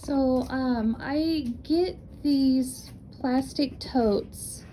So I get these plastic totes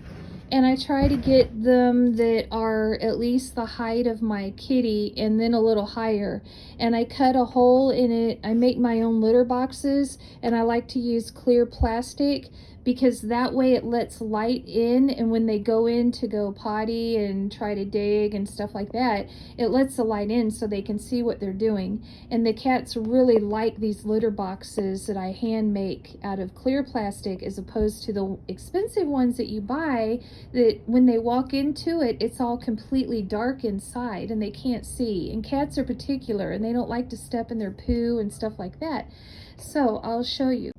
and I try to get them that are at least the height of my kitty and then a little higher. And I cut a hole in it. I make my own litter boxes and I like to use clear plastic because that way it lets light in, and when they go in to go potty and try to dig and stuff like that, it lets the light in so they can see what they're doing. And the cats really like these litter boxes that I hand make out of clear plastic as opposed to the expensive ones that you buy that when they walk into it, it's all completely dark inside and they can't see. And cats are particular and they don't like to step in their poo and stuff like that. So I'll show you.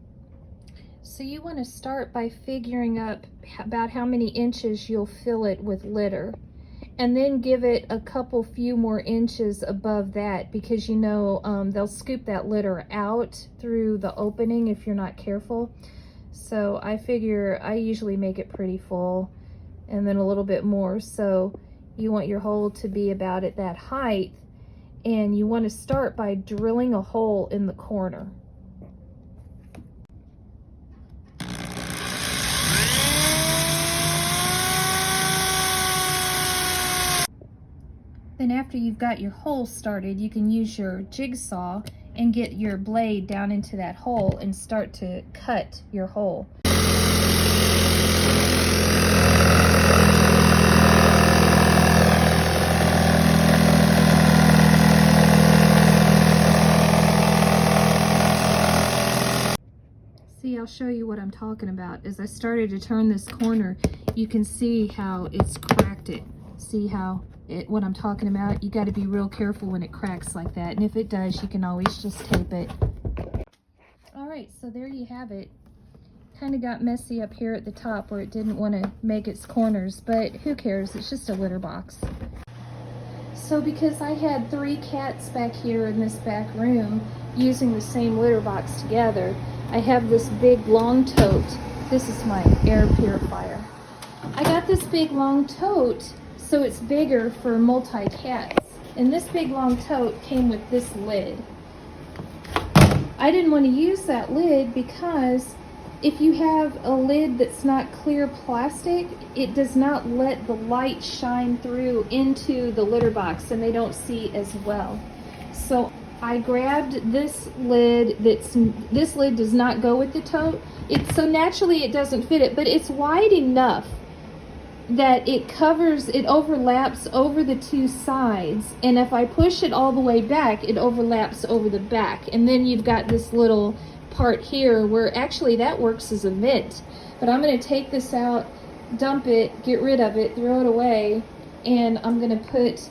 So you want to start by figuring up about how many inches you'll fill it with litter, and then give it a few more inches above that, because you know they'll scoop that litter out through the opening if you're not careful. So I figure I usually make it pretty full and then a little bit more. So you want your hole to be about at that height, and you want to start by drilling a hole in the corner. Then after you've got your hole started, you can use your jigsaw and get your blade down into that hole and start to cut your hole. See, I'll show you what I'm talking about. As I started to turn this corner, you can see how it's cracked it. See how what I'm talking about? You got to be real careful when it cracks like that. And if it does, you can always just tape it. All right, so there you have it. Kind of got messy up here at the top where it didn't want to make its corners, but who cares? It's just a litter box. So because I had 3 cats back here in this back room using the same litter box together, I have this big long tote. This is my air purifier. I got this big long tote so it's bigger for multi-cats. And this big long tote came with this lid. I didn't want to use that lid because if you have a lid that's not clear plastic, it does not let the light shine through into the litter box and they don't see as well. So I grabbed this lid. This lid does not go with the tote. So naturally it doesn't fit it, but it's wide enough that it overlaps over the 2 sides, and if I push it all the way back, it overlaps over the back, and then you've got this little part here where actually that works as a vent. But I'm going to take this out, dump it, get rid of it, throw it away, and I'm going to put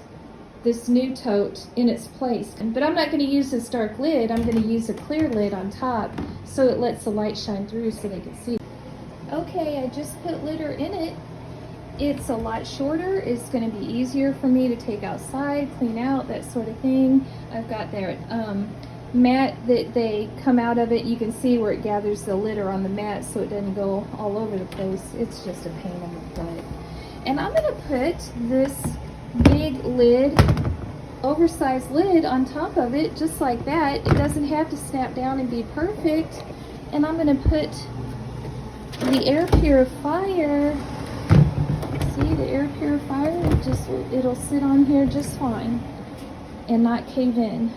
this new tote in its place. But I'm not going to use this dark lid. I'm going to use a clear lid on top so it lets the light shine through so they can see. Okay, I just put litter in it. It's a lot shorter. It's going to be easier for me to take outside, clean out, that sort of thing. I've got their mat that they come out of it. You can see where it gathers the litter on the mat so it doesn't go all over the place. It's just a pain in the butt. And I'm going to put this big lid, oversized lid on top of it, just like that. It doesn't have to snap down and be perfect. And I'm going to put the air purifier. See, the air purifier, it'll sit on here just fine and not cave in.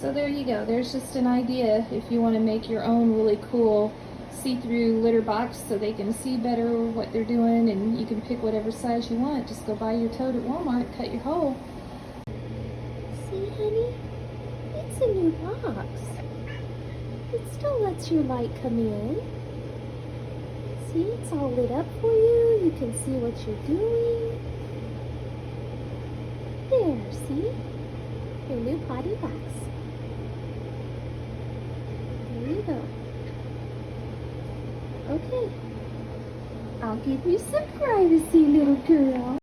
So there you go. There's just an idea if you want to make your own really cool see-through litter box so they can see better what they're doing, and you can pick whatever size you want. Just go buy your tote at Walmart, cut your hole. See, honey? It's a new box. It still lets your light come in. See, it's all lit up for you. You can see what you're doing. There, see? Your new potty box. There you go. Okay. I'll give you some privacy, little girl.